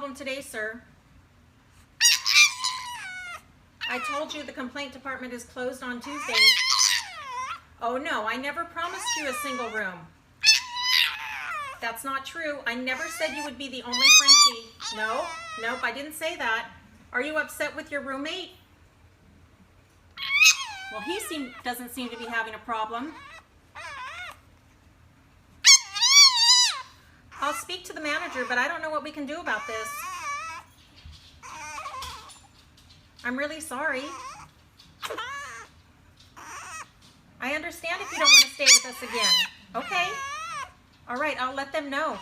problem today, sir? I told you the complaint department is closed on Tuesdays. Oh no, I never promised you a single room. That's not true. I never said you would be the only Frenchie. No, nope, I didn't say that. Are you upset with your roommate? Well, he doesn't seem to be having a problem. I'll speak to the manager, but I don't know what we can do about this. I'm really sorry. I understand if you don't want to stay with us again. Okay. All right, I'll let them know.